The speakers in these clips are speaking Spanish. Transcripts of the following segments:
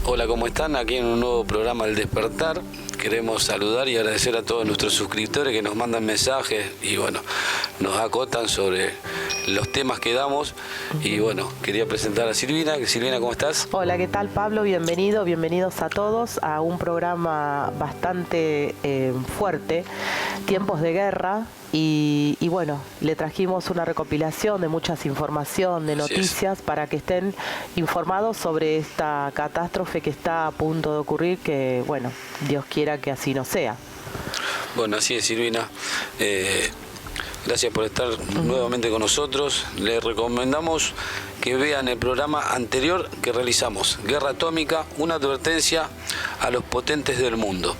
Hola, ¿cómo están? Aquí en un nuevo programa El Despertar. Queremos saludar y agradecer a todos nuestros suscriptores que nos mandan mensajes y bueno, nos acotan sobre los temas que damos. Y bueno, quería presentar a Silvina. Silvina, ¿cómo estás? Hola, ¿qué tal, Pablo? Bienvenidos a todos a un programa bastante fuerte, tiempos de guerra. Y bueno, le trajimos una recopilación de muchas información, de noticias, para que estén informados sobre esta catástrofe que está a punto de ocurrir, que bueno, Dios quiera que así no sea. Bueno, así es, Silvina. Gracias por estar nuevamente con nosotros. Les recomendamos que vean el programa anterior que realizamos, Guerra Atómica, una advertencia a los potentes del mundo.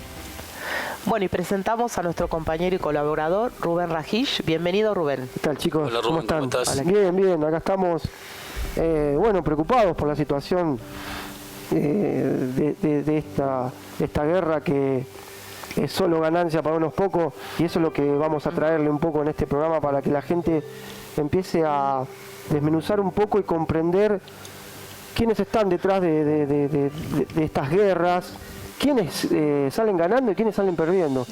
Bueno, y presentamos a nuestro compañero y colaborador, Rubén Rajish. Bienvenido, Rubén. ¿Qué tal, chicos? Hola, Rubén, ¿cómo están? ¿cómo estás? Bien, acá estamos, preocupados por la situación de esta guerra que es solo ganancia para unos pocos, y eso es lo que vamos a traerle un poco en este programa para que la gente empiece a desmenuzar un poco y comprender quiénes están detrás de estas guerras, quiénes salen ganando y quiénes salen perdiendo.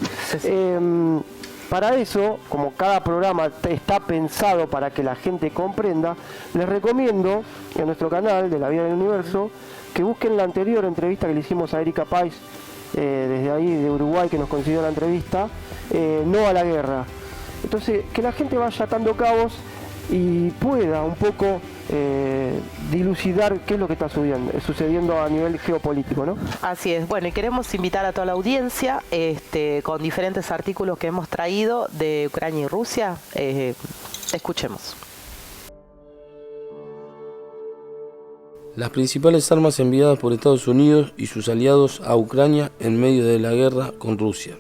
Para eso, como cada programa está pensado para que la gente comprenda, les recomiendo en nuestro canal de La Vida del Universo que busquen la anterior entrevista que le hicimos a Erika Pais, desde ahí de Uruguay, que nos consiguió la entrevista, No a la Guerra. Entonces, que la gente vaya atando cabos y pueda un poco dilucidar qué es lo que está sucediendo a nivel geopolítico, ¿no? Así es. Bueno, y queremos invitar a toda la audiencia con diferentes artículos que hemos traído de Ucrania y Rusia. Escuchemos. Las principales armas enviadas por Estados Unidos y sus aliados a Ucrania en medio de la guerra con Rusia.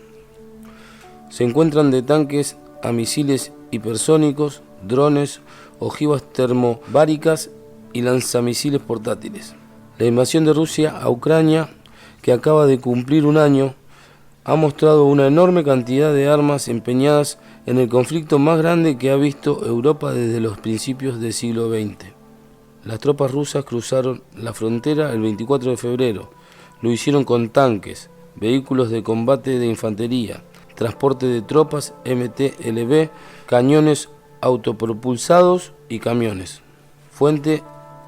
Se encuentran de tanques a misiles hipersónicos, drones, ojivas termobáricas y lanzamisiles portátiles. La invasión de Rusia a Ucrania, que acaba de cumplir un año, ha mostrado una enorme cantidad de armas empeñadas en el conflicto más grande que ha visto Europa desde los principios del siglo XX. Las tropas rusas cruzaron la frontera el 24 de febrero. Lo hicieron con tanques, vehículos de combate de infantería, transporte de tropas MTLB, cañones autopropulsados y camiones. Fuente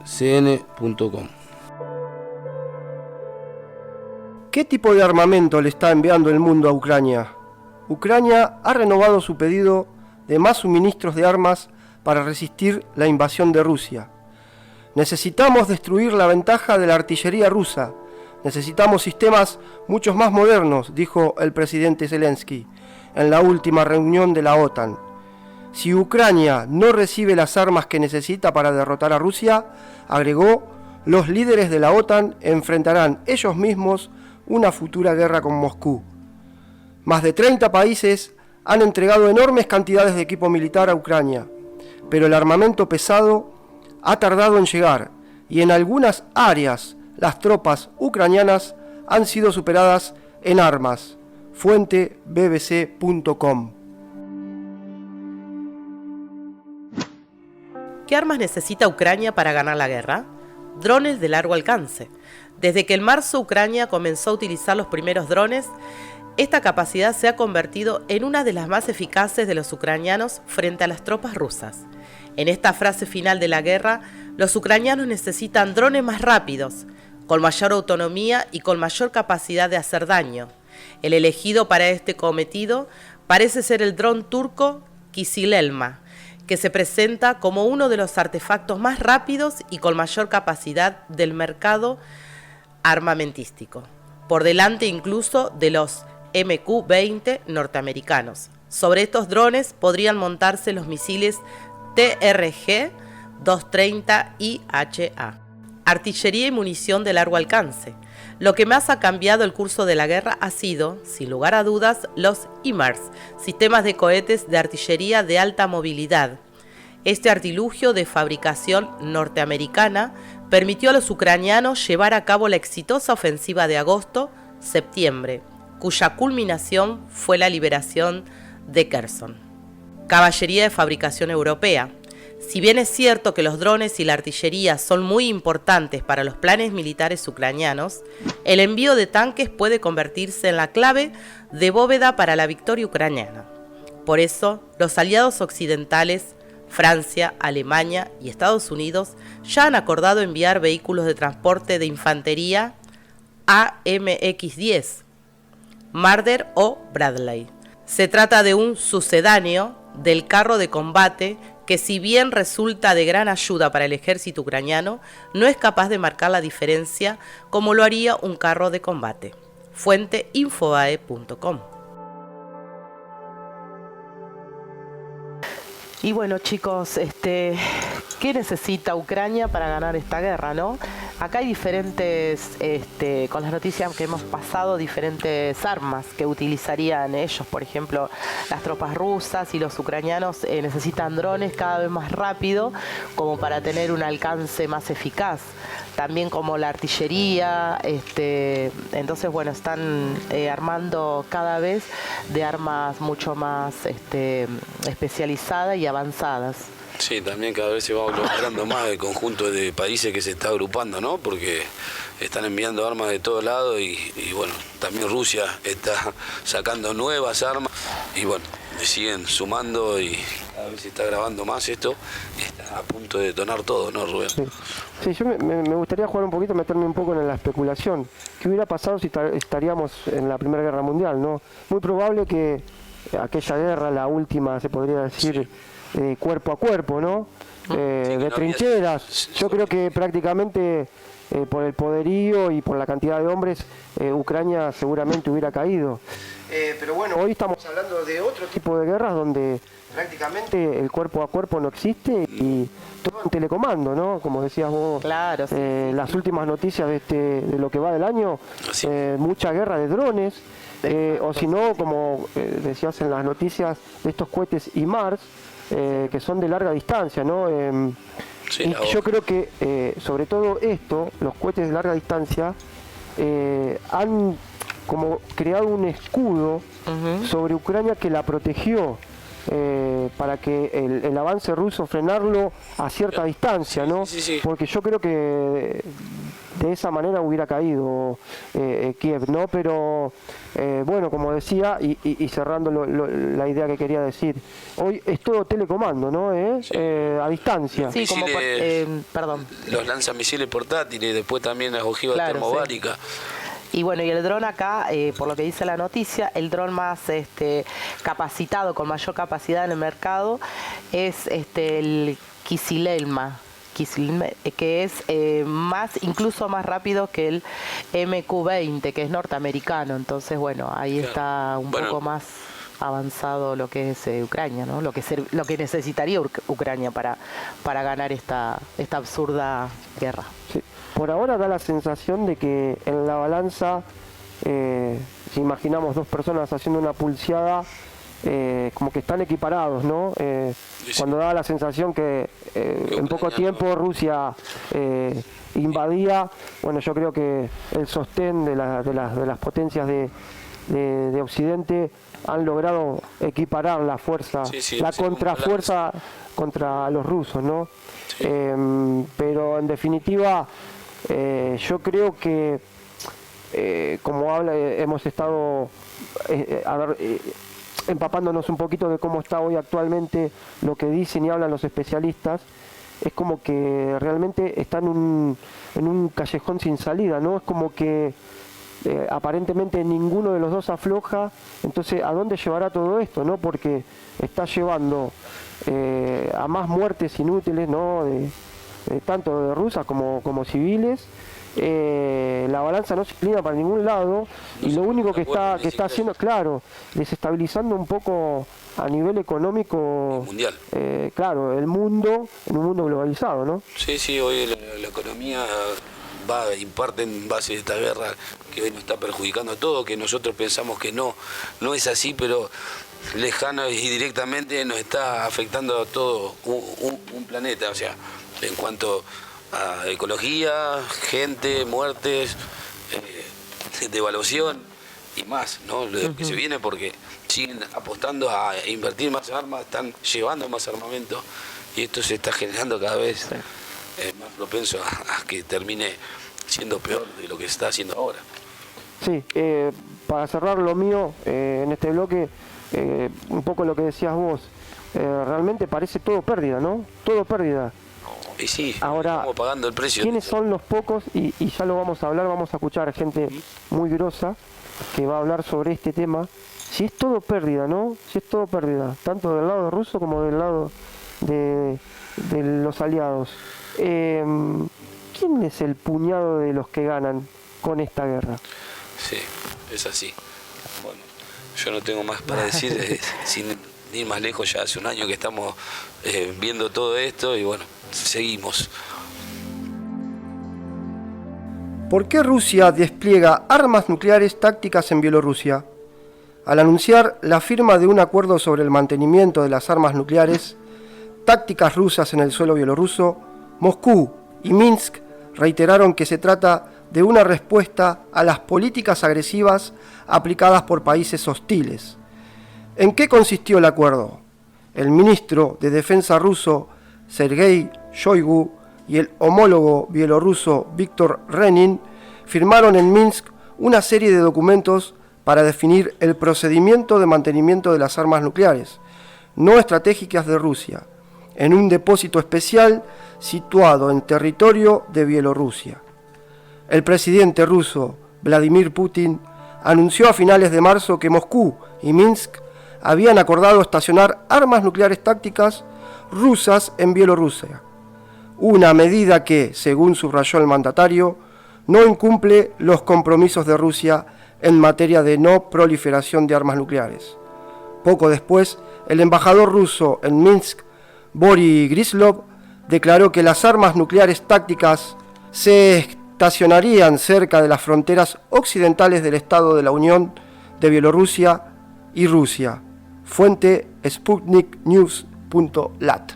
cn.com. ¿Qué tipo de armamento le está enviando el mundo a Ucrania? Ucrania ha renovado su pedido de más suministros de armas para resistir la invasión de Rusia. Necesitamos destruir la ventaja de la artillería rusa. Necesitamos sistemas mucho más modernos, dijo el presidente Zelensky en la última reunión de la OTAN. Si Ucrania no recibe las armas que necesita para derrotar a Rusia, agregó, los líderes de la OTAN enfrentarán ellos mismos una futura guerra con Moscú. Más de 30 países han entregado enormes cantidades de equipo militar a Ucrania, pero el armamento pesado ha tardado en llegar y en algunas áreas las tropas ucranianas han sido superadas en armas. Fuente bbc.com. ¿Qué armas necesita Ucrania para ganar la guerra? Drones de largo alcance. Desde que en marzo Ucrania comenzó a utilizar los primeros drones, esta capacidad se ha convertido en una de las más eficaces de los ucranianos frente a las tropas rusas. En esta fase final de la guerra, los ucranianos necesitan drones más rápidos, con mayor autonomía y con mayor capacidad de hacer daño. El elegido para este cometido parece ser el dron turco Kizilelma, que se presenta como uno de los artefactos más rápidos y con mayor capacidad del mercado armamentístico, por delante incluso de los MQ-20 norteamericanos. Sobre estos drones podrían montarse los misiles TRG-230 IHA, artillería y munición de largo alcance. Lo que más ha cambiado el curso de la guerra ha sido, sin lugar a dudas, los HIMARS, sistemas de cohetes de artillería de alta movilidad. Este artilugio de fabricación norteamericana permitió a los ucranianos llevar a cabo la exitosa ofensiva de agosto-septiembre, cuya culminación fue la liberación de Kherson. Caballería de fabricación europea. Si bien es cierto que los drones y la artillería son muy importantes para los planes militares ucranianos, el envío de tanques puede convertirse en la clave de bóveda para la victoria ucraniana. Por eso, los aliados occidentales, Francia, Alemania y Estados Unidos, ya han acordado enviar vehículos de transporte de infantería AMX-10, Marder o Bradley. Se trata de un sucedáneo del carro de combate que, si bien resulta de gran ayuda para el ejército ucraniano, no es capaz de marcar la diferencia como lo haría un carro de combate. Fuente infobae.com. Y bueno, chicos, ¿qué necesita Ucrania para ganar esta guerra, no? Acá hay diferentes, con las noticias que hemos pasado, diferentes armas que utilizarían ellos. Por ejemplo, las tropas rusas y los ucranianos necesitan drones cada vez más rápido, como para tener un alcance más eficaz. También como la artillería, entonces bueno, están armando cada vez de armas mucho más especializadas y avanzadas. Sí, también cada vez se va logrando más el conjunto de países que se está agrupando, ¿no? Porque están enviando armas de todos lados y bueno, también Rusia está sacando nuevas armas y bueno, siguen sumando y cada vez se está grabando más esto, está a punto de detonar todo, ¿no, Rubén? Sí, yo me gustaría jugar un poquito, meterme un poco en la especulación. ¿Qué hubiera pasado si estaríamos en la Primera Guerra Mundial, no? Muy probable que aquella guerra, la última, se podría decir, cuerpo a cuerpo, ¿no? De trincheras. Yo creo que prácticamente por el poderío y por la cantidad de hombres, Ucrania seguramente hubiera caído. Pero bueno, hoy estamos hablando de otro tipo de guerras donde prácticamente el cuerpo a cuerpo no existe y todo en telecomando, ¿no? Como decías vos, claro, sí. Las últimas noticias de lo que va del año, mucha guerra de drones, o si no, como decías en las noticias, de estos cohetes HIMARS, que son de larga distancia, ¿no? Sí, y yo creo que sobre todo esto, los cohetes de larga distancia, han como creado un escudo sobre Ucrania que la protegió, para que el avance ruso frenarlo a cierta distancia, ¿no? Sí. Porque yo creo que de esa manera hubiera caído Kiev, ¿no? Pero bueno, como decía, y cerrando la idea que quería decir, hoy es todo telecomando, ¿no? A distancia. Sí, como perdón. Los lanzamisiles portátiles, después también las ojivas termobáricas. Y bueno, y el dron acá, por lo que dice la noticia, el dron más capacitado, con mayor capacidad en el mercado, es el Kisilelma, que es incluso más rápido que el MQ-20, que es norteamericano. Entonces, bueno, ahí está un poco más avanzado lo que es Ucrania, ¿no? Lo que necesitaría Ucrania para ganar esta absurda guerra. Sí. Por ahora da la sensación de que en la balanza, si imaginamos dos personas haciendo una pulseada, como que están equiparados, ¿no? Cuando da la sensación que en poco tiempo Rusia invadía, bueno, yo creo que el sostén de las potencias de Occidente han logrado equiparar la fuerza, la contrafuerza contra los rusos, ¿no? Sí. Pero en definitiva, yo creo que como hemos estado empapándonos un poquito de cómo está hoy actualmente lo que dicen y hablan los especialistas, es como que realmente están en un callejón sin salida, ¿no? Es como que aparentemente ninguno de los dos afloja. Entonces, ¿a dónde llevará todo esto, no? Porque está llevando a más muertes inútiles, ¿no? Tanto de rusas como civiles. La balanza no se inclina para ningún lado, y lo único que está haciendo, claro, desestabilizando un poco a nivel económico mundial. Claro, el mundo, en un mundo globalizado, ¿no? Sí, hoy la economía va y parte en base de esta guerra que hoy nos está perjudicando a todos, que nosotros pensamos que no es así, pero lejano y directamente nos está afectando a todo un planeta, o sea, en cuanto a ecología, gente, muertes, devaluación y más, ¿no? Lo que se viene, porque siguen apostando a invertir más armas, están llevando más armamento y esto se está generando cada vez más propenso a que termine siendo peor de lo que se está haciendo ahora. Sí, para cerrar lo mío en este bloque, un poco lo que decías vos, realmente parece todo pérdida, ¿no? Todo pérdida. Y sí, ahora, estamos pagando el precio. ¿Quiénes son los pocos? Y ya lo vamos a hablar, vamos a escuchar a gente muy grosa que va a hablar sobre este tema. Si es todo pérdida, ¿no? Si es todo pérdida, tanto del lado ruso como del lado de los aliados. ¿Quién es el puñado de los que ganan con esta guerra? Sí, es así. Bueno, yo no tengo más para decir, sin ir más lejos, ya hace un año que estamos viendo todo esto y bueno, seguimos. ¿Por qué Rusia despliega armas nucleares tácticas en Bielorrusia? Al anunciar la firma de un acuerdo sobre el mantenimiento de las armas nucleares tácticas rusas en el suelo bielorruso, Moscú y Minsk reiteraron que se trata de una respuesta a las políticas agresivas aplicadas por países hostiles. ¿En qué consistió el acuerdo? El ministro de Defensa ruso, Sergei Shoigu, y el homólogo bielorruso, Víktor Renin, firmaron en Minsk una serie de documentos para definir el procedimiento de mantenimiento de las armas nucleares no estratégicas de Rusia, en un depósito especial situado en territorio de Bielorrusia. El presidente ruso, Vladimir Putin, anunció a finales de marzo que Moscú y Minsk habían acordado estacionar armas nucleares tácticas rusas en Bielorrusia, una medida que, según subrayó el mandatario, no incumple los compromisos de Rusia en materia de no proliferación de armas nucleares. Poco después, el embajador ruso en Minsk, Boris Gryzlov, declaró que las armas nucleares tácticas se estacionarían cerca de las fronteras occidentales del Estado de la Unión de Bielorrusia y Rusia. Fuente sputniknews.lat.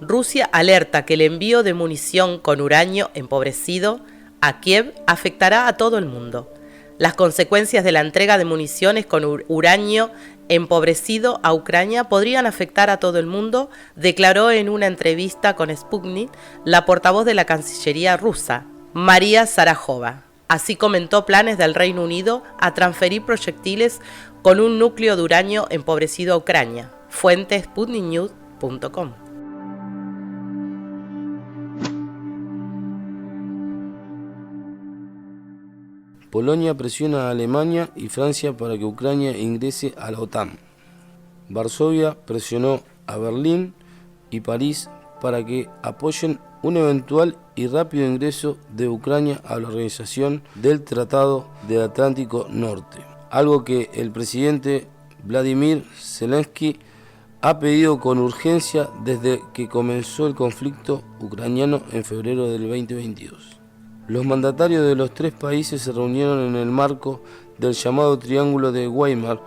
Rusia alerta que el envío de munición con uranio empobrecido a Kiev afectará a todo el mundo. Las consecuencias de la entrega de municiones con uranio empobrecido a Ucrania podrían afectar a todo el mundo, declaró en una entrevista con Sputnik la portavoz de la Cancillería rusa, María Zakharova. Así comentó planes del Reino Unido a transferir proyectiles con un núcleo de uranio empobrecido a Ucrania. Fuente sputniknews.com. Polonia presiona a Alemania y Francia para que Ucrania ingrese a la OTAN. Varsovia presionó a Berlín y París para que apoyen un eventual y rápido ingreso de Ucrania a la Organización del Tratado del Atlántico Norte, algo que el presidente Vladimir Zelensky ha pedido con urgencia desde que comenzó el conflicto ucraniano en febrero del 2022. Los mandatarios de los tres países se reunieron en el marco del llamado Triángulo de Weimar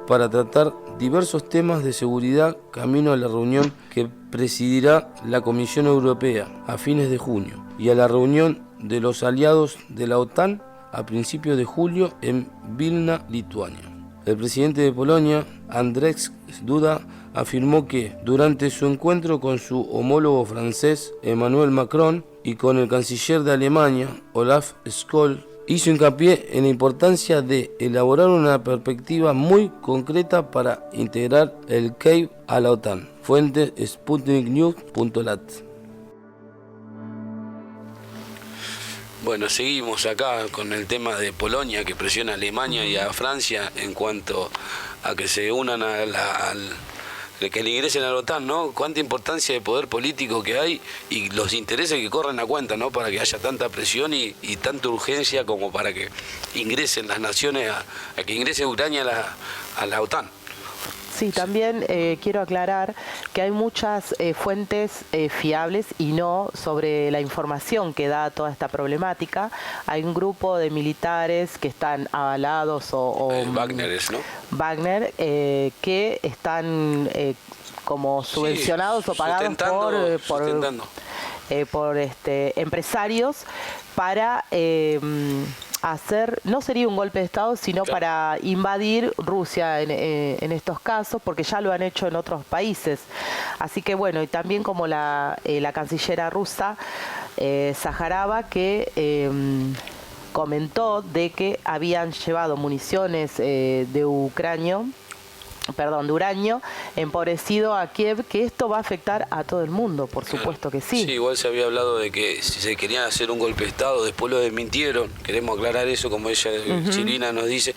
para tratar diversos temas de seguridad camino a la reunión que presidirá la Comisión Europea a fines de junio y a la reunión de los aliados de la OTAN a principios de julio en Vilna, Lituania. El presidente de Polonia, Andrzej Duda, afirmó que durante su encuentro con su homólogo francés, Emmanuel Macron, y con el canciller de Alemania, Olaf Scholz, hizo hincapié en la importancia de elaborar una perspectiva muy concreta para integrar el Kiev a la OTAN. Fuente sputniknews.lat. Bueno, seguimos acá con el tema de Polonia, que presiona a Alemania y a Francia en cuanto a que se unan que le ingresen a la OTAN, ¿no? Cuánta importancia de poder político que hay y los intereses que corren a cuenta, ¿no? Para que haya tanta presión y tanta urgencia como para que ingresen las naciones, a que ingrese Ucrania a la OTAN. Sí, también quiero aclarar que hay muchas fuentes fiables y no sobre la información que da toda esta problemática. Hay un grupo de militares que están avalados Wagner es, ¿no? Wagner, que están como subvencionados o pagados por empresarios para hacer, no sería un golpe de Estado, sino para invadir Rusia en estos casos, porque ya lo han hecho en otros países. Así que bueno, y también como la cancillera rusa, Zaharova, que comentó de que habían llevado municiones de uranio empobrecido a Kiev, que esto va a afectar a todo el mundo, por supuesto que sí. Sí, igual se había hablado de que si se querían hacer un golpe de Estado, después lo desmintieron. Queremos aclarar eso, como ella, Silvina, nos dice,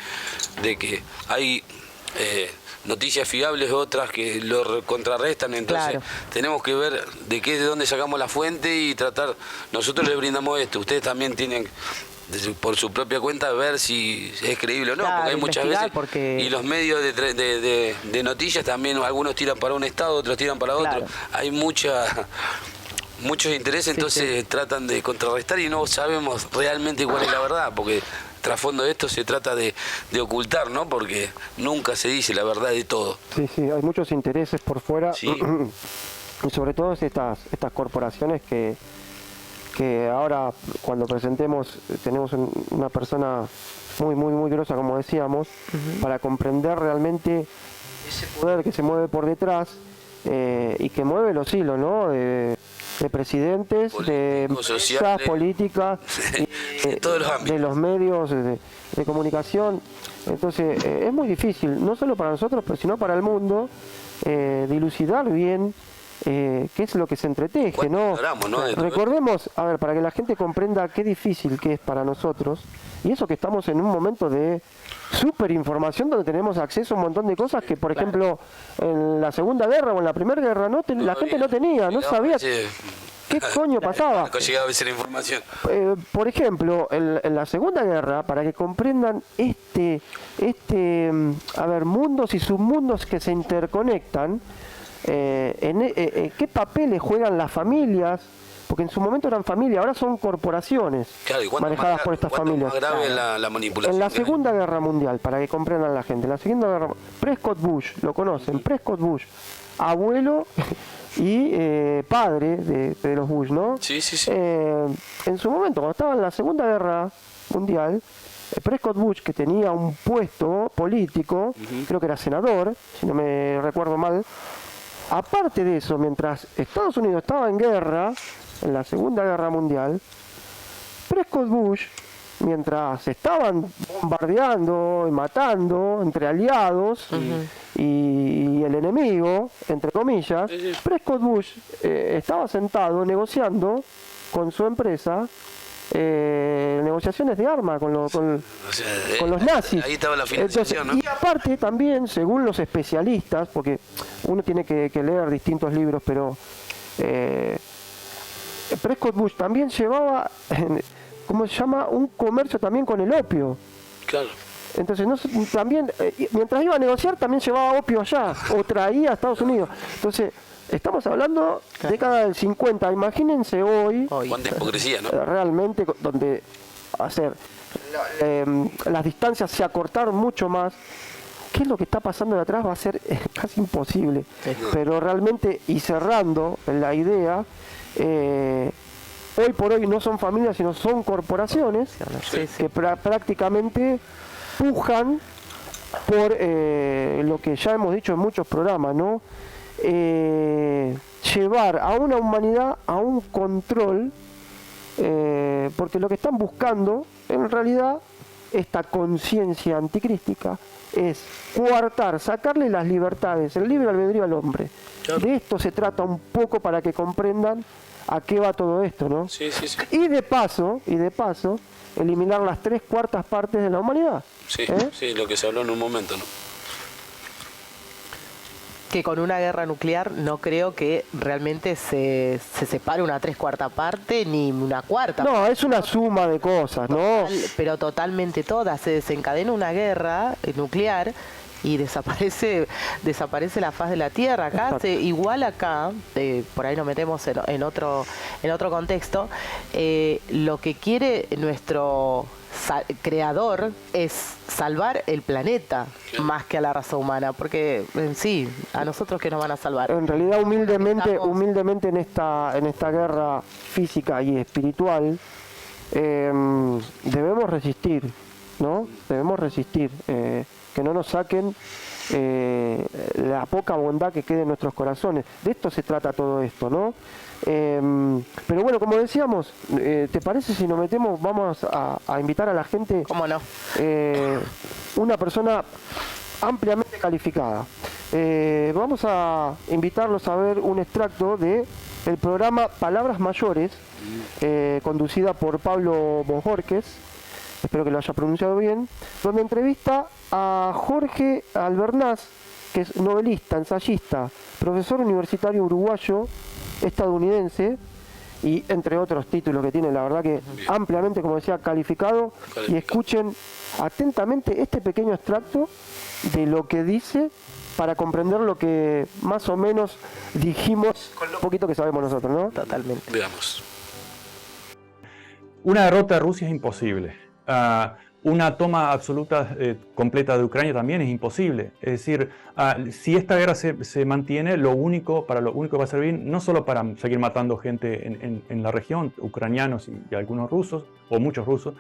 de que hay noticias fiables, otras que lo contrarrestan, entonces tenemos que ver de dónde sacamos la fuente y tratar. Nosotros les brindamos esto, ustedes también tienen por su propia cuenta ver si es creíble o no, porque hay muchas veces y los medios de noticias también, algunos tiran para un estado, otros tiran para otro, hay muchos intereses, entonces tratan de contrarrestar y no sabemos realmente cuál es la verdad, porque trasfondo de esto se trata de ocultar, ¿no? Porque nunca se dice la verdad de todo. Sí, hay muchos intereses por fuera, y sobre todo estas corporaciones que ahora cuando presentemos tenemos una persona muy grosa, como decíamos, para comprender realmente ese poder que se mueve por detrás y que mueve los hilos, ¿no? De presidentes, de empresas políticas, de los medios de comunicación. Entonces es muy difícil, no solo para nosotros, pero sino para el mundo, dilucidar bien qué es lo que se entreteje, ¿no? Recordemos, a ver, para que la gente comprenda qué difícil que es para nosotros, y eso que estamos en un momento de súper información donde tenemos acceso a un montón de cosas que, por ejemplo, en la Segunda Guerra o en la Primera Guerra la gente no tenía, no sabía qué coño pasaba. Llegaba a veces la información. Por ejemplo, en la Segunda Guerra, para que comprendan mundos y submundos que se interconectan, qué papeles juegan las familias, porque en su momento eran familias, ahora son corporaciones manejadas por estas familias. Más grave la manipulación. En la Segunda Guerra Mundial, para que comprendan la gente, la Segunda Guerra, Prescott Bush, lo conocen, Prescott Bush, abuelo y padre de los Bush, ¿no? Sí. En su momento, cuando estaba en la Segunda Guerra Mundial, Prescott Bush, que tenía un puesto político, creo que era senador, si no me recuerdo mal. Aparte de eso, mientras Estados Unidos estaba en guerra, en la Segunda Guerra Mundial, Prescott Bush, mientras estaban bombardeando y matando entre aliados y el enemigo, entre comillas, Prescott Bush estaba sentado negociando con su empresa negociaciones de armas con los nazis. Ahí estaba la financiación. Entonces, ¿no? Y aparte también, según los especialistas, porque uno tiene que leer distintos libros, pero Prescott Bush también llevaba, ¿cómo se llama?, un comercio también con el opio. Claro. Entonces, también, mientras iba a negociar, también llevaba opio allá, o traía a Estados Unidos. Entonces, estamos hablando década del 50, imagínense hoy. Cuánta hipocresía, ¿no? Realmente, donde las distancias se acortaron mucho más. ¿Qué es lo que está pasando de atrás? Va a ser casi imposible. Pero realmente, y cerrando la idea, hoy por hoy no son familias, sino son corporaciones que prácticamente pujan por lo que ya hemos dicho en muchos programas, ¿no? Llevar a una humanidad a un control, porque lo que están buscando en realidad, esta conciencia anticrística, es coartar, sacarle las libertades, el libre albedrío al hombre. Claro. De esto se trata un poco, para que comprendan a qué va todo esto, ¿no? Sí. Y de paso, eliminar las 3/4 partes de la humanidad. Sí, lo que se habló en un momento, ¿no? Que con una guerra nuclear no creo que realmente se separe una 3/4 parte ni una cuarta. No, es una suma de cosas, ¿no? Pero totalmente todas. Se desencadena una guerra nuclear y desaparece la faz de la Tierra. Acá, igual acá, por ahí nos metemos en otro contexto, lo que quiere nuestro creador es salvar el planeta más que a la raza humana, porque en sí, a nosotros que nos van a salvar. En realidad, humildemente en esta guerra física y espiritual, debemos resistir, ¿no? Debemos resistir, que no nos saquen la poca bondad que quede en nuestros corazones. De esto se trata todo esto, ¿no? Pero bueno, como decíamos, ¿te parece si nos metemos, vamos a invitar a la gente? ¿Cómo no? Una persona ampliamente calificada. Vamos a invitarlos a ver un extracto de el programa Palabras Mayores, conducida por Pablo Bojorquez, espero que lo haya pronunciado bien, donde entrevista a Jorge Albernaz, que es novelista, ensayista, profesor universitario uruguayo, estadounidense, y entre otros títulos que tiene, la verdad que ampliamente, como decía, calificado. Y escuchen atentamente este pequeño extracto de lo que dice para comprender lo que más o menos dijimos con lo poquito que sabemos nosotros, ¿no? Totalmente. Veamos. Una derrota de Rusia es imposible. Una toma absoluta, completa de Ucrania también es imposible. Es decir, si esta guerra se mantiene, lo único que va a servir, no solo para seguir matando gente en la región, ucranianos y algunos rusos, o muchos rusos,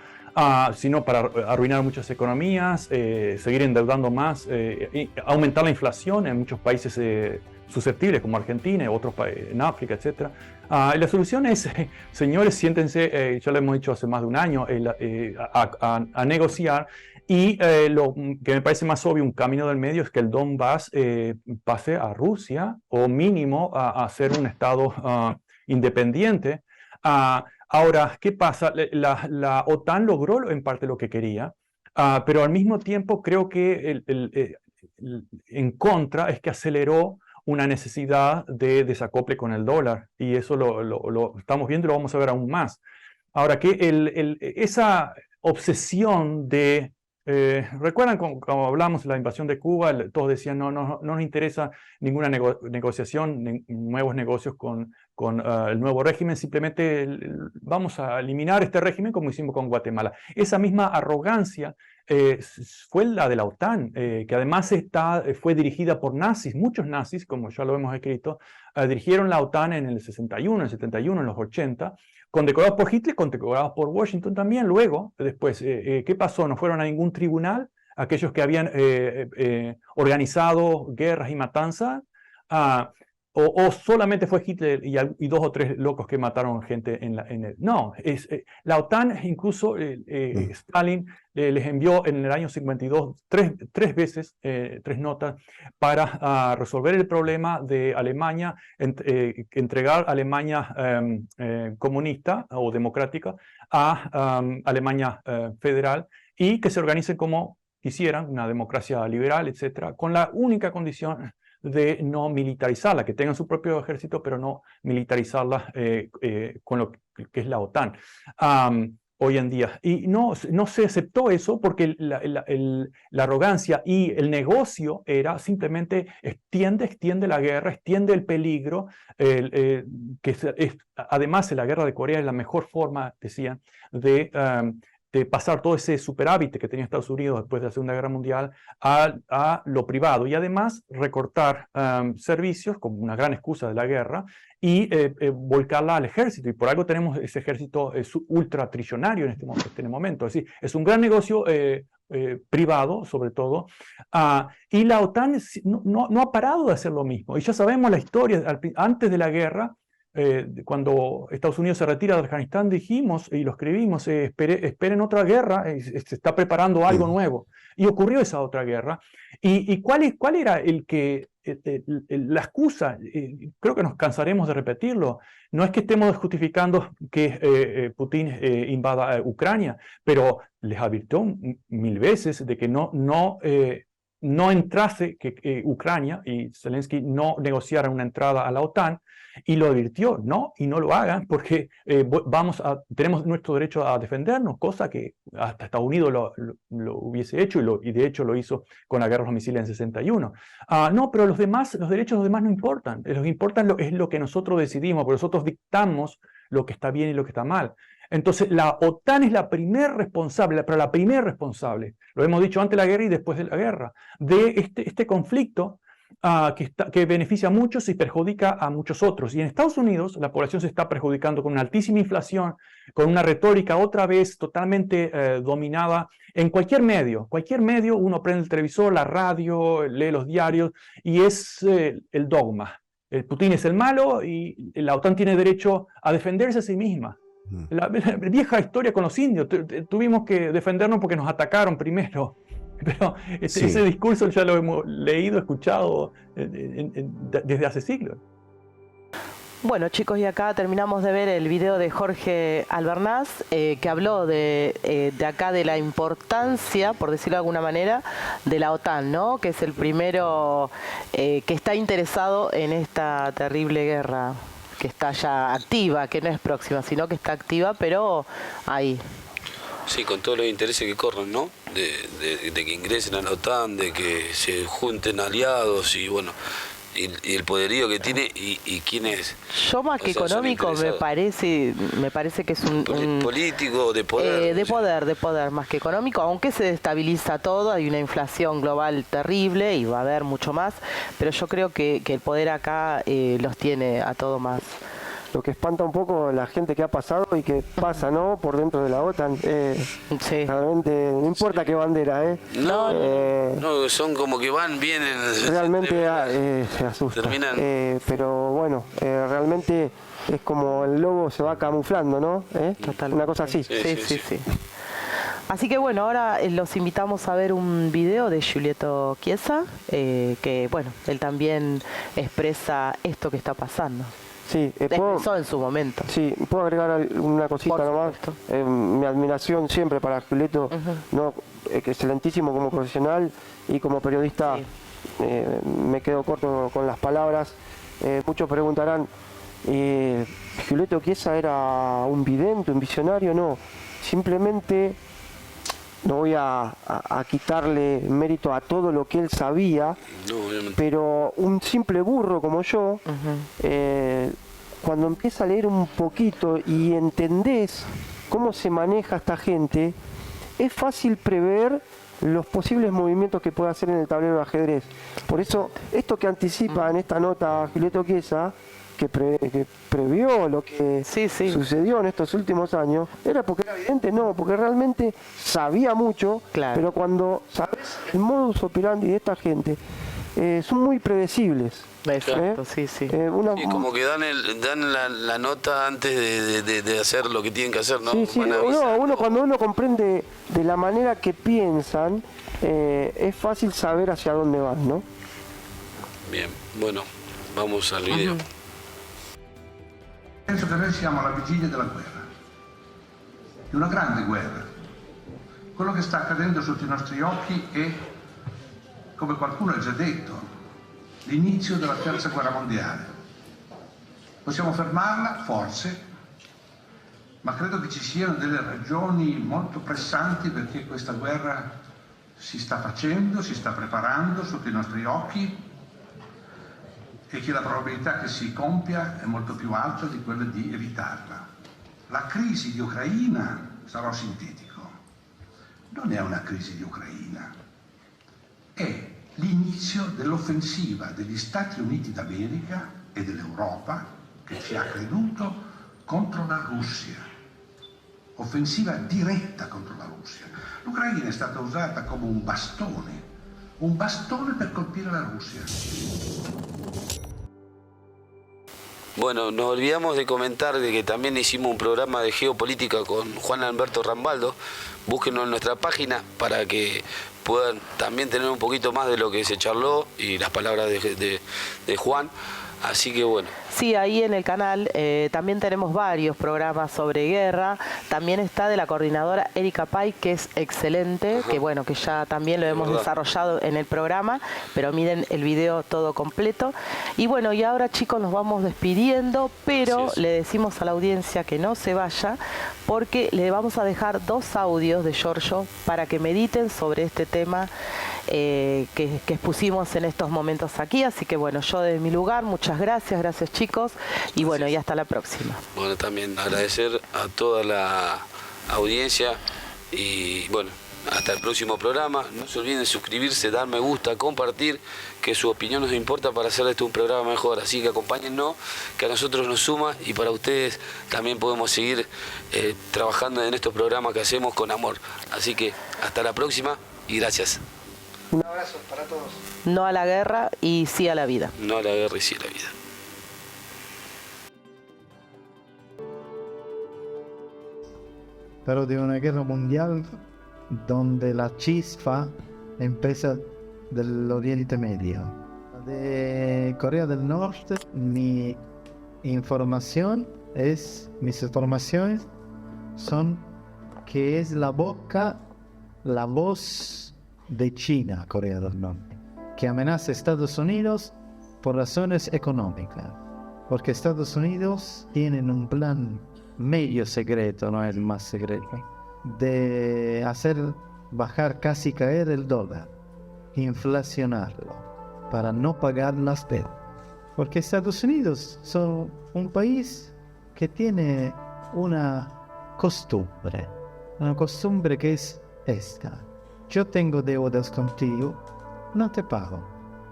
sino para arruinar muchas economías, seguir endeudando más, y aumentar la inflación en muchos países susceptibles como Argentina, otros países en África, etc. La solución es, señores, siéntense, ya lo hemos dicho hace más de un año, a negociar, y lo que me parece más obvio, un camino del medio, es que el Donbass pase a Rusia, o mínimo a ser un estado independiente. Ahora, ¿qué pasa? La OTAN logró en parte lo que quería, pero al mismo tiempo creo que en contra es que aceleró una necesidad de desacople con el dólar, y eso lo estamos viendo y lo vamos a ver aún más. Ahora, que esa obsesión de... ¿recuerdan cuando hablamos de la invasión de Cuba? Todos decían, no nos interesa ninguna negociación, nuevos negocios con el nuevo régimen, simplemente vamos a eliminar este régimen como hicimos con Guatemala. Esa misma arrogancia fue la de la OTAN, que además fue dirigida por nazis, muchos nazis, como ya lo hemos escrito, dirigieron la OTAN en el 61, en el 71, en los 80, condecorados por Hitler, condecorados por Washington también. Luego, después, ¿qué pasó? No fueron a ningún tribunal aquellos que habían organizado guerras y matanzas, o solamente fue Hitler y dos o tres locos que mataron gente No, la OTAN, incluso Stalin les envió en el año 52 tres veces, tres notas para resolver el problema de Alemania, entregar Alemania comunista o democrática a Alemania federal, y que se organicen como quisieran, una democracia liberal, etcétera, con la única condición de no militarizarla, que tengan su propio ejército, pero no militarizarla con lo que es la OTAN hoy en día. Y no se aceptó eso porque la arrogancia y el negocio era simplemente extiende la guerra, extiende el peligro, además la guerra de Corea es la mejor forma, decían, de pasar todo ese superávit que tenía Estados Unidos después de la Segunda Guerra Mundial a lo privado, y además recortar servicios como una gran excusa de la guerra, y volcarla al ejército. Y por algo tenemos ese ejército ultra trillonario en este momento. Es decir, es un gran negocio privado, sobre todo, y la OTAN no ha parado de hacer lo mismo. Y ya sabemos la historia, antes de la guerra, cuando Estados Unidos se retira de Afganistán, dijimos y lo escribimos, esperen otra guerra, se está preparando algo nuevo. Y ocurrió esa otra guerra. ¿Y cuál era la excusa? Creo que nos cansaremos de repetirlo. No es que estemos justificando que Putin invada Ucrania, pero les advirtió mil veces de que no entrase, que Ucrania y Zelensky no negociaran una entrada a la OTAN, y lo advirtió, y no lo hagan, porque tenemos nuestro derecho a defendernos, cosa que hasta Estados Unidos lo hubiese hecho, y de hecho lo hizo con la guerra de los misiles en 61. No, pero los derechos de los demás no importan, lo que importa es lo que nosotros decidimos, porque nosotros dictamos lo que está bien y lo que está mal. Entonces la OTAN es la primera responsable, lo hemos dicho antes de la guerra y después de la guerra, de este conflicto, que beneficia a muchos y perjudica a muchos otros. Y en Estados Unidos la población se está perjudicando con una altísima inflación, con una retórica otra vez totalmente dominada en cualquier medio. Cualquier medio, uno prende el televisor, la radio, lee los diarios y es el dogma. Putin es el malo y la OTAN tiene derecho a defenderse a sí misma. La vieja historia con los indios, tuvimos que defendernos porque nos atacaron primero. Pero ese discurso ya lo hemos leído, escuchado desde hace siglos. Bueno, chicos, y acá terminamos de ver el video de Jorge Albernaz, que habló de acá de la importancia, por decirlo de alguna manera, de la OTAN, ¿no? Que es el primero que está interesado en esta terrible guerra, que está ya activa, que no es próxima, sino que está activa, pero ahí. Sí, con todos los intereses que corren, ¿no? De que ingresen a la OTAN, de que se junten aliados y bueno, y el poderío que tiene y quién es. Yo más que económico me parece que es un político, de poder. De poder, más que económico, aunque se destabiliza todo, hay una inflación global terrible y va a haber mucho más, pero yo creo que el poder acá los tiene a todo más. Lo que espanta un poco la gente que ha pasado y que pasa, ¿no? Por dentro de la OTAN. Sí. Realmente, no importa qué bandera, No, son como que van, vienen. Realmente se asusta. Terminan. Pero bueno, realmente es como el lobo se va camuflando, ¿no? Total. Una cosa así. Sí. Así que bueno, ahora los invitamos a ver un video de Giulio Chiesa, que bueno, él también expresa esto que está pasando. Sí, expresó en su momento. Sí, puedo agregar una cosita nomás. Mi admiración siempre para Giulio, ¿no? Excelentísimo como profesional y como periodista. Sí. Me quedo corto con las palabras. Muchos preguntarán, ¿Giulio Chiesa era un vidente, un visionario? No, simplemente no voy a quitarle mérito a todo lo que él sabía, pero un simple burro como yo, cuando empieza a leer un poquito y entendés cómo se maneja esta gente, es fácil prever los posibles movimientos que puede hacer en el tablero de ajedrez. Por eso, esto que anticipa en esta nota Giulio Chiesa, que previó lo que sucedió en estos últimos años, ¿era porque era evidente? No, porque realmente sabía mucho, pero cuando sabes el modus operandi de esta gente, son muy predecibles. Exacto, sí. Como que dan la nota antes de hacer lo que tienen que hacer, ¿no? Sí. Cuando uno comprende de la manera que piensan, es fácil saber hacia dónde van, ¿no? Bien, bueno, vamos al video. Penso che noi siamo alla vigilia della guerra, di una grande guerra. Quello che sta accadendo sotto i nostri occhi è, come qualcuno ha già detto, l'inizio della terza guerra mondiale. Possiamo fermarla? Forse, ma credo che ci siano delle ragioni molto pressanti perché questa guerra si sta facendo, si sta preparando sotto i nostri occhi, e che la probabilità che si compia è molto più alta di quella di evitarla. La crisi di Ucraina, sarò sintetico, non è una crisi di Ucraina, è l'inizio dell'offensiva degli Stati Uniti d'America e dell'Europa, che ci ha creduto, contro la Russia. Offensiva diretta contro la Russia. L'Ucraina è stata usata come un bastone per colpire la Russia. Bueno, nos olvidamos de comentar de que también hicimos un programa de geopolítica con Juan Alberto Rambaldo. Búsquenos en nuestra página para que puedan también tener un poquito más de lo que se charló y las palabras de Juan. Así que bueno. Sí, ahí en el canal también tenemos varios programas sobre guerra. También está de la coordinadora Erika Pay, que es excelente, que bueno, que ya también lo hemos desarrollado en el programa, pero miren el video todo completo. Y bueno, y ahora chicos nos vamos despidiendo, pero le decimos a la audiencia que no se vaya, porque le vamos a dejar 2 audios de Giorgio para que mediten sobre este tema que expusimos en estos momentos aquí. Así que bueno, yo desde mi lugar, muchas gracias chicos, y bueno, y hasta la próxima. Bueno, también agradecer a toda la audiencia y bueno, hasta el próximo programa. No se olviden de suscribirse, dar me gusta, compartir, que su opinión nos importa para hacer esto un programa mejor. Así que acompáñennos, que a nosotros nos suma y para ustedes también podemos seguir trabajando en estos programas que hacemos con amor. Así que hasta la próxima y gracias. Un abrazo para todos. No a la guerra y sí a la vida. No a la guerra y sí a la vida. Pero de una guerra mundial donde la chispa empieza del Oriente Medio. De Corea del Norte, mis informaciones son que es la voz de China, Corea del Norte, que amenaza a Estados Unidos por razones económicas, porque Estados Unidos tienen un plan medio secreto, no es más secreto, de hacer bajar, casi caer el dólar, inflacionarlo, para no pagar las deudas. Porque Estados Unidos son un país que tiene una costumbre que es esta: yo tengo deudas contigo, no te pago.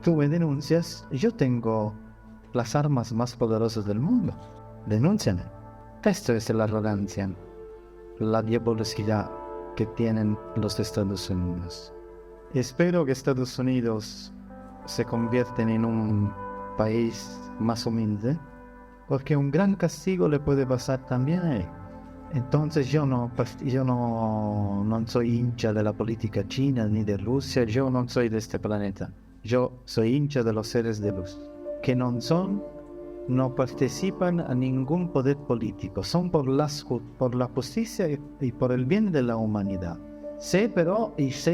Tú me denuncias, yo tengo las armas más poderosas del mundo, denúnciame. Esto es la arrogancia, la diabolicidad que tienen los Estados Unidos. Espero que Estados Unidos se convierta en un país más humilde, porque un gran castigo le puede pasar también a él. Entonces yo no soy hincha de la política china ni de Rusia, yo no soy de este planeta. Yo soy hincha de los seres de luz, que no participan a ningún poder político, son por la justicia y por el bien de la humanidad. Sé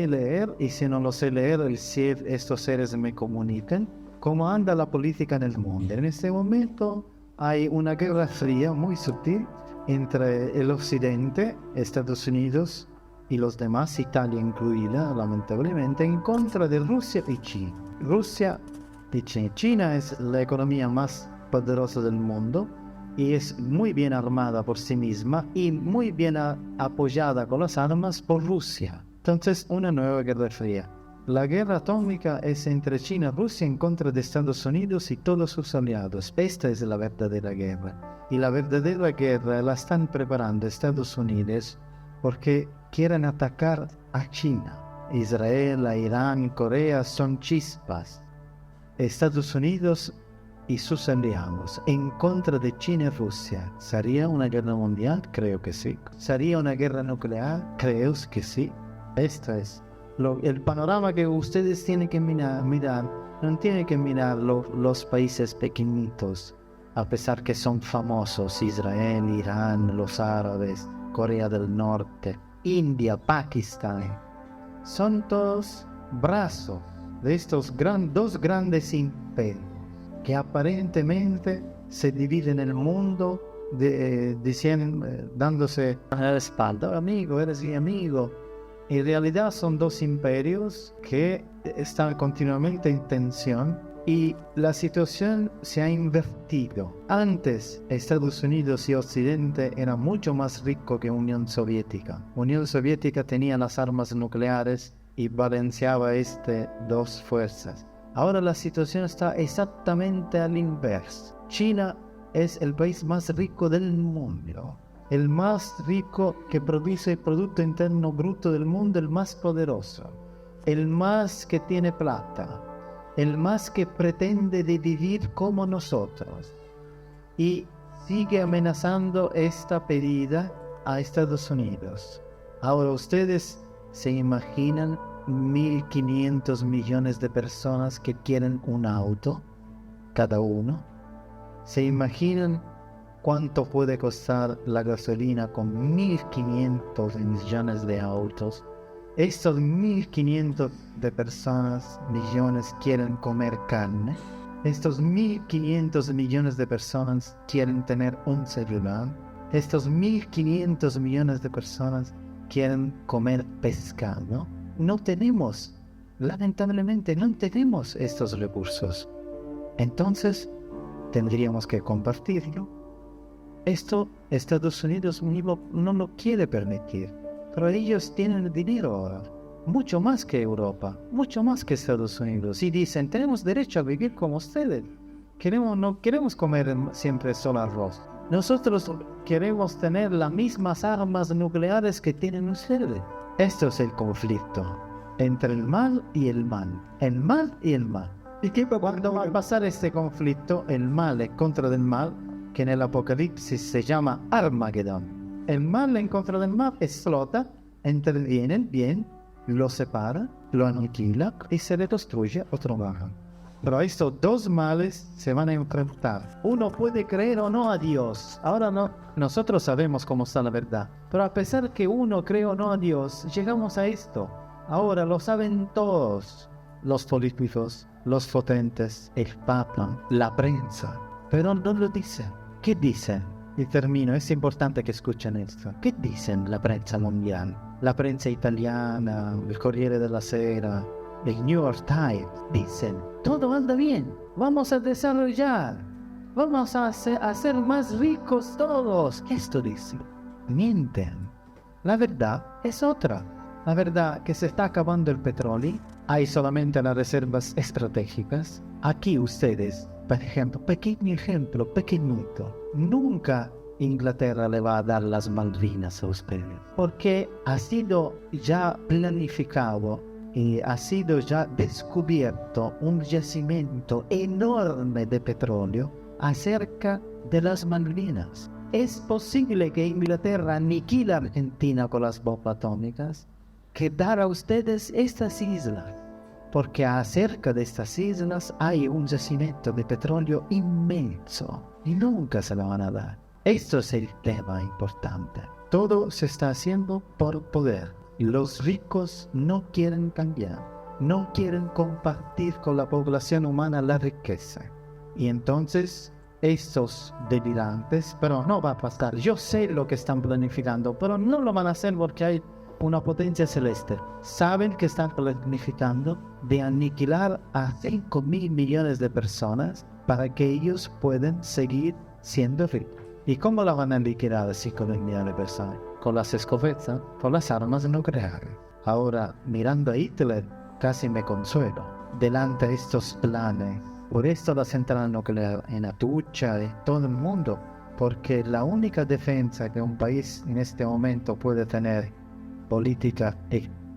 leer, y si no lo sé leer, estos seres me comunican cómo anda la política en el mundo. En este momento hay una guerra fría muy sutil entre el occidente, Estados Unidos y los demás, Italia incluida, lamentablemente, en contra de Rusia y China. China es la economía más poderosa del mundo y es muy bien armada por sí misma y muy bien apoyada con las armas por Rusia. Entonces, una nueva guerra fría. La guerra atómica es entre China y Rusia en contra de Estados Unidos y todos sus aliados. Esta es la verdadera guerra. Y la verdadera guerra la están preparando Estados Unidos porque quieren atacar a China. Israel, Irán, Corea son chispas. Estados Unidos y sus aliados en contra de China y Rusia. ¿Sería una guerra mundial? Creo que sí. ¿Sería una guerra nuclear? Creo que sí. Esto es el panorama que ustedes tienen que mirar. No tienen que mirar los países pequeñitos, a pesar que son famosos: Israel, Irán, los árabes, Corea del Norte, India, Pakistán. Son todos brazos de estos dos grandes imperios que aparentemente se dividen el mundo, dándose a la espalda: amigo, eres mi amigo. En realidad son dos imperios que están continuamente en tensión y la situación se ha invertido. Antes, Estados Unidos y Occidente eran mucho más ricos que Unión Soviética. Unión Soviética tenía las armas nucleares y balanceaba dos fuerzas. Ahora la situación está exactamente al inverso. China es el país más rico del mundo, el más rico, que produce el Producto Interno Bruto del mundo, el más poderoso, el más que tiene plata, el más que pretende vivir como nosotros, y sigue amenazando esta pedida a Estados Unidos. Ahora ustedes se imaginan 1.500 millones de personas que quieren un auto, cada uno. ¿Se imaginan cuánto puede costar la gasolina con 1.500 millones de autos? Estos 1.500 de personas, millones, quieren comer carne. Estos 1.500 millones de personas quieren tener un celular. Estos 1.500 millones de personas quieren comer pescado. No tenemos, lamentablemente, no tenemos estos recursos. Entonces, tendríamos que compartirlo. Esto Estados Unidos no lo quiere permitir. pero ellos tienen dinero ahora, mucho más que Europa, mucho más que Estados Unidos, y dicen, tenemos derecho a vivir como ustedes. No queremos comer siempre solo arroz. Nosotros queremos tener las mismas armas nucleares que tienen ustedes. Esto es el conflicto entre el mal y el mal. El mal y el mal. Y cuando va a pasar este conflicto, el mal en contra del mal, que en el Apocalipsis se llama Armagedón. El mal en contra del mal explota, interviene el bien, lo separa, lo aniquila y se le destruye otro mal. Pero estos dos males se van a enfrentar. Uno puede creer o no a Dios. Ahora no, nosotros sabemos cómo está la verdad. Pero a pesar que uno cree o no a Dios, llegamos a esto. Ahora lo saben todos. Los políticos, los potentes, el Papa, la prensa. Pero no lo dicen. ¿Qué dicen? Y termino, es importante que escuchen esto. ¿Qué dicen la prensa mundial? La prensa italiana, el Corriere della Sera, el New York Times, dicen, todo anda bien, vamos a desarrollar, vamos a ser más ricos todos. Esto dice, mienten. La verdad es otra. La verdad que se está acabando el petróleo, hay solamente las reservas estratégicas. Aquí ustedes, por ejemplo, pequeñito, nunca Inglaterra le va a dar las Malvinas a ustedes, porque ha sido ya planificado y ha sido ya descubierto un yacimiento enorme de petróleo acerca de las Malvinas. ¿Es posible que Inglaterra aniquile a Argentina con las bombas atómicas? Que dar a ustedes estas islas, porque acerca de estas islas hay un yacimiento de petróleo inmenso y nunca se lo van a dar. Esto es el tema importante. Todo se está haciendo por poder. Los ricos no quieren cambiar, no quieren compartir con la población humana la riqueza. Y entonces estos delirantes, pero no va a pasar. Yo sé lo que están planificando, pero no lo van a hacer porque hay una potencia celeste. Saben que están planificando de aniquilar a 5.000 millones de personas para que ellos puedan seguir siendo ricos. ¿Y cómo la van a aniquilar a 5.000 millones de personas? Con las escopetas, con las armas nucleares. Ahora, mirando a Hitler, casi me consuelo. Delante de estos planes, por esto la central nuclear en Atucha, de todo el mundo, porque la única defensa que un país en este momento puede tener política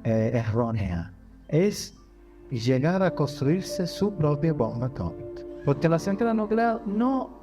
errónea es llegar a construirse su propia bomba atómica. Porque la central nuclear no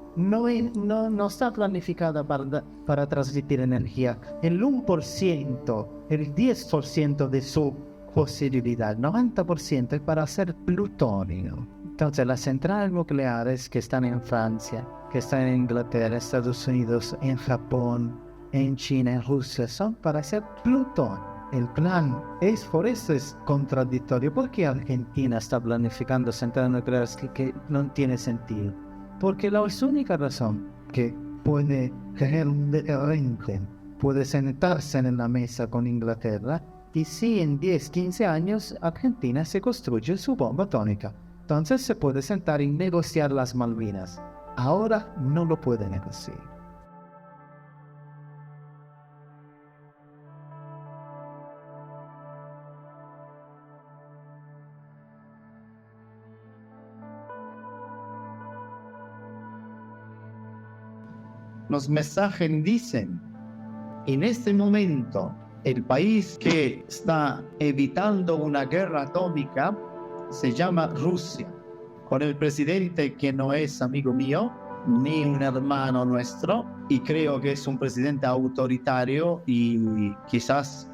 está planificada para transmitir energía. El 1%, el 10% de su posibilidad, 90% es para hacer plutonio. Entonces las centrales nucleares que están en Francia, que están en Inglaterra, Estados Unidos, en Japón, en China, en Rusia, son para hacer plutonio. El plan es, por eso es contradictorio. ¿Por qué Argentina está planificando centrales nucleares que no tiene sentido? Porque la única razón que puede tener un deterrente, puede sentarse en la mesa con Inglaterra, y si en 10, 15 años Argentina se construye su bomba atómica, entonces se puede sentar y negociar las Malvinas. Ahora no lo puede negociar. Los mensajes dicen, en este momento, el país que está evitando una guerra atómica se llama Rusia, con el presidente que no es amigo mío, ni un hermano nuestro, y creo que es un presidente autoritario y quizás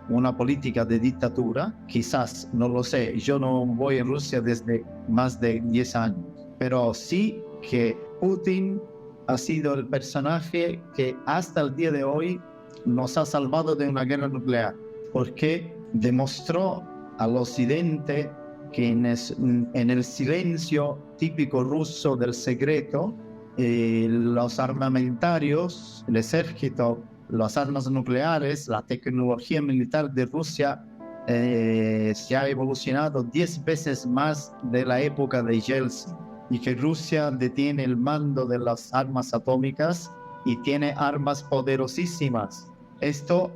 una política de dictadura, quizás, no lo sé, yo no voy a Rusia desde más de 10 años, pero sí que Putin ha sido el personaje que hasta el día de hoy nos ha salvado de una guerra nuclear, porque demostró al occidente que en el silencio típico ruso del secreto, los armamentarios, el ejército, las armas nucleares, la tecnología militar de Rusia se ha evolucionado 10 veces más de la época de Yeltsin, y que Rusia detiene el mando de las armas atómicas y tiene armas poderosísimas. Esto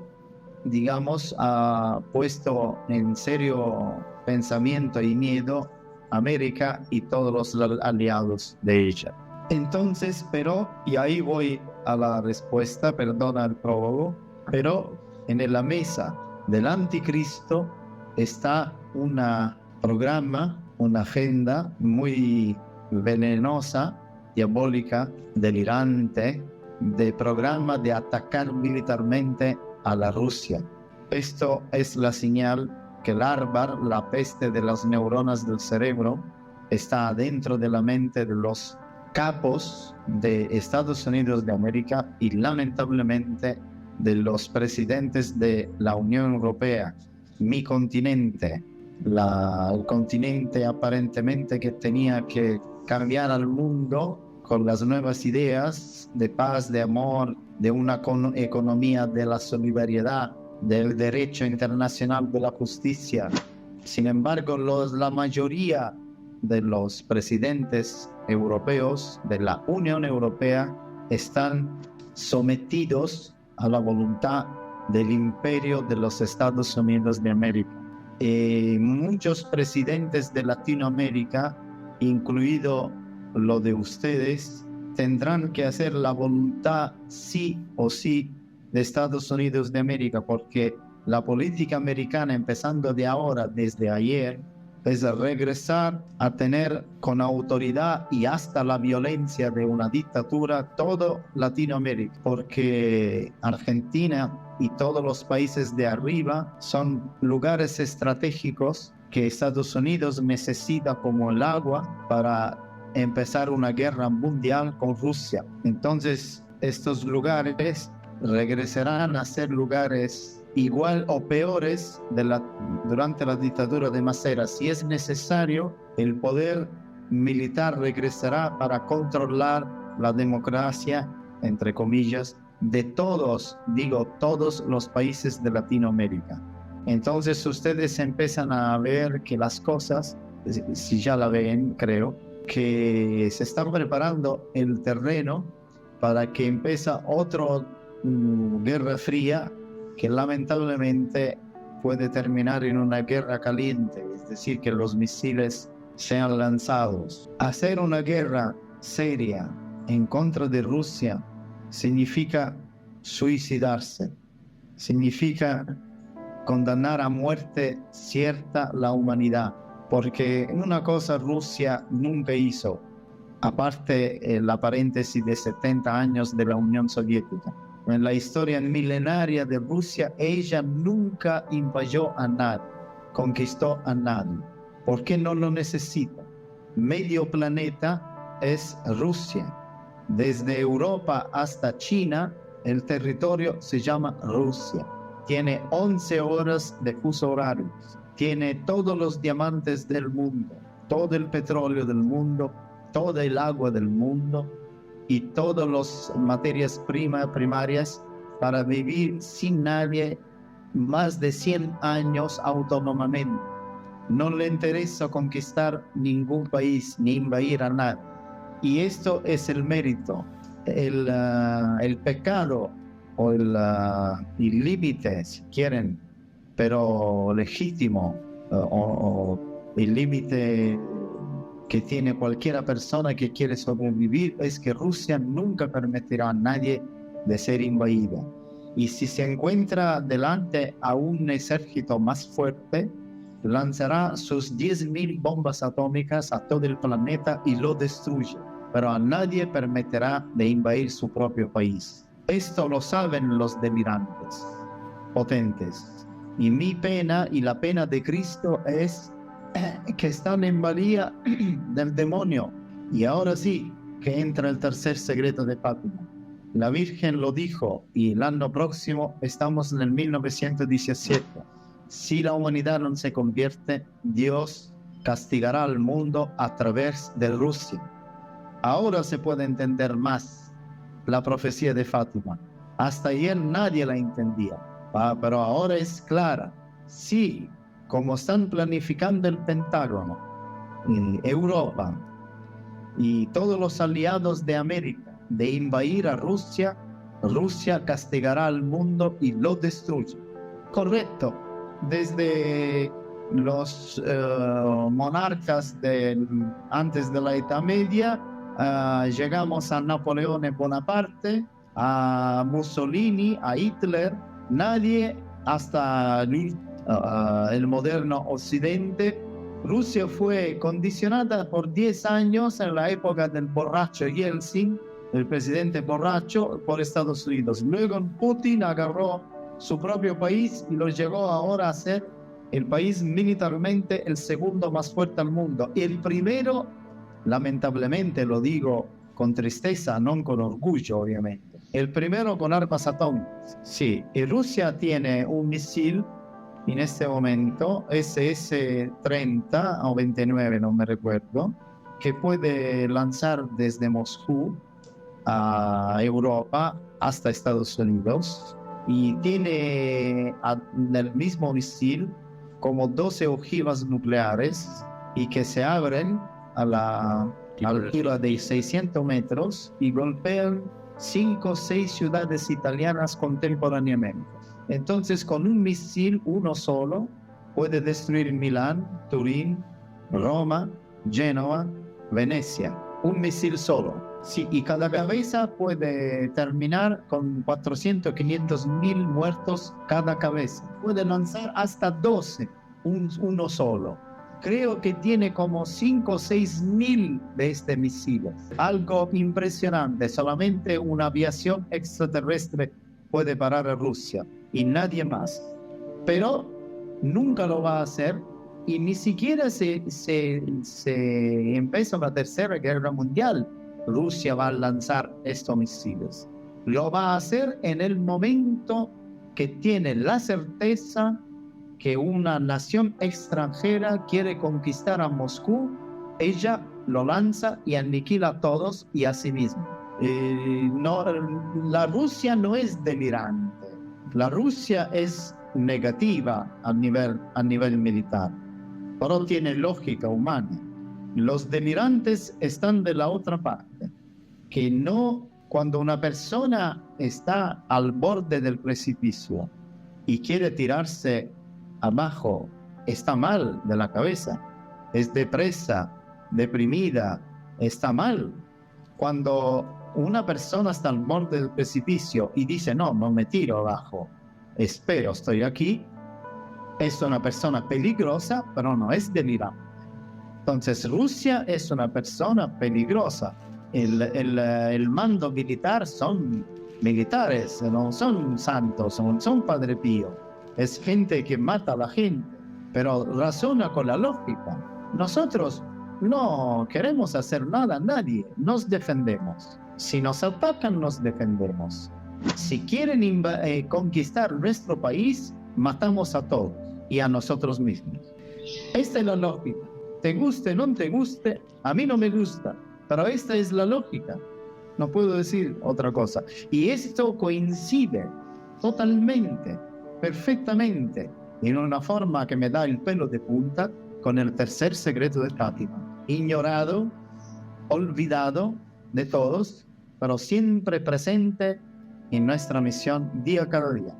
digamos, ha puesto en serio pensamiento y miedo a América y todos los aliados de ella. Entonces, pero, y ahí voy a la respuesta, perdona el prólogo, pero en la mesa del anticristo está un programa, una agenda muy venenosa, diabólica, delirante, de programa de atacar militarmente a la Rusia. Esto es la señal que el Arbar, la peste de las neuronas del cerebro, está dentro de la mente de los capos de Estados Unidos de América y lamentablemente de los presidentes de la Unión Europea, mi continente, el continente aparentemente que tenía que cambiar al mundo con las nuevas ideas de paz, de amor, de una economía de la solidaridad, del derecho internacional de la justicia. Sin embargo, la mayoría de los presidentes europeos de la Unión Europea están sometidos a la voluntad del imperio de los Estados Unidos de América. Muchos presidentes de Latinoamérica, incluido lo de ustedes, tendrán que hacer la voluntad sí o sí de Estados Unidos de América, porque la política americana, empezando de ahora, desde ayer, es regresar a tener con autoridad y hasta la violencia de una dictadura todo Latinoamérica, porque Argentina y todos los países de arriba son lugares estratégicos que Estados Unidos necesita como el agua para empezar una guerra mundial con Rusia. Entonces, estos lugares regresarán a ser lugares igual o peores durante la dictadura de Masera. Si es necesario, el poder militar regresará para controlar la democracia, entre comillas, de todos los países de Latinoamérica. Entonces ustedes empiezan a ver que las cosas, si ya la ven, creo, que se están preparando el terreno para que empiece otra guerra fría que lamentablemente puede terminar en una guerra caliente, es decir, que los misiles sean lanzados. Hacer una guerra seria en contra de Rusia significa suicidarse, significa condenar a muerte cierta la humanidad, porque una cosa Rusia nunca hizo, aparte la paréntesis de 70 años de la Unión Soviética. En la historia milenaria de Rusia, ella nunca invadió a nadie, conquistó a nadie, porque no lo necesita. Medio planeta es Rusia. Desde Europa hasta China, el territorio se llama Rusia. Tiene 11 horas de fuso horario. Tiene todos los diamantes del mundo, todo el petróleo del mundo, toda el agua del mundo y todas las materias primarias para vivir sin nadie más de 100 años autónomamente. No le interesa conquistar ningún país ni invadir a nadie. Y esto es el mérito, el pecado o el límite, si quieren, pero legítimo, o el límite que tiene cualquier persona que quiere sobrevivir, es que Rusia nunca permitirá a nadie de ser invadida. Y si se encuentra delante a un ejército más fuerte, lanzará sus 10.000 bombas atómicas a todo el planeta y lo destruye, pero a nadie permitirá de invadir su propio país. Esto lo saben los delirantes, potentes. Y mi pena y la pena de Cristo es que están en valía del demonio. Y ahora sí que entra el tercer secreto de Fátima. La Virgen lo dijo y el año próximo estamos en el 1917. Si la humanidad no se convierte, Dios castigará al mundo a través de Rusia. Ahora se puede entender más la profecía de Fátima. Hasta ayer nadie la entendía, pero ahora es clara. Sí, como están planificando el Pentágono, Europa y todos los aliados de América de invadir a Rusia, Rusia castigará al mundo y lo destruye. Correcto. Desde los monarcas antes de la Edad Media, llegamos a Napoleón Bonaparte, a Mussolini, a Hitler. Nadie, hasta el moderno Occidente. Rusia fue condicionada por 10 años en la época del borracho Yeltsin, el presidente borracho, por Estados Unidos. Luego Putin agarró su propio país y lo llegó ahora a ser el país militarmente el segundo más fuerte del mundo. El primero, lamentablemente lo digo con tristeza, no con orgullo obviamente, el primero con armas atómicas. Sí, y Rusia tiene un misil en este momento, SS-30 o 29, no me recuerdo, que puede lanzar desde Moscú a Europa hasta Estados Unidos, y tiene en el mismo misil como 12 ojivas nucleares y que se abren a la altura de 600 metros y golpean 5 o 6 ciudades italianas contemporáneamente. Entonces, con un misil, uno solo, puede destruir Milán, Turín, Roma, Génova, Venecia. Un misil solo. Sí, y cada cabeza puede terminar con 400, 500 mil muertos cada cabeza. Puede lanzar hasta 12, uno solo. Creo que tiene como 5 o 6 mil de este misil. Algo impresionante. Solamente una aviación extraterrestre puede parar a Rusia y nadie más. Pero nunca lo va a hacer, y ni siquiera se empezó la Tercera Guerra Mundial. Rusia va a lanzar estos misiles. Lo va a hacer en el momento que tiene la certeza que una nación extranjera quiere conquistar a Moscú. Ella lo lanza y aniquila a todos y a sí misma. La Rusia no es delirante. La Rusia es negativa a nivel militar, pero tiene lógica humana. Los delirantes están de la otra parte, que no, cuando una persona está al borde del precipicio y quiere tirarse abajo, está mal de la cabeza, es depresa, deprimida, está mal. Cuando una persona está al borde del precipicio y dice, no me tiro abajo, espero, estoy aquí, es una persona peligrosa, pero no es delirante. Entonces Rusia es una persona peligrosa. El mando militar son militares, no son santos, no son Padre Pío. Es gente que mata a la gente, pero razona con la lógica. Nosotros no queremos hacer nada a nadie, nos defendemos. Si nos atacan, nos defendemos. Si quieren conquistar nuestro país, matamos a todos y a nosotros mismos. Esta es la lógica. Te guste, no te guste, a mí no me gusta, pero esta es la lógica. No puedo decir otra cosa. Y esto coincide totalmente, perfectamente, en una forma que me da el pelo de punta con el tercer secreto de Fátima. Ignorado, olvidado de todos, pero siempre presente en nuestra misión día cada día.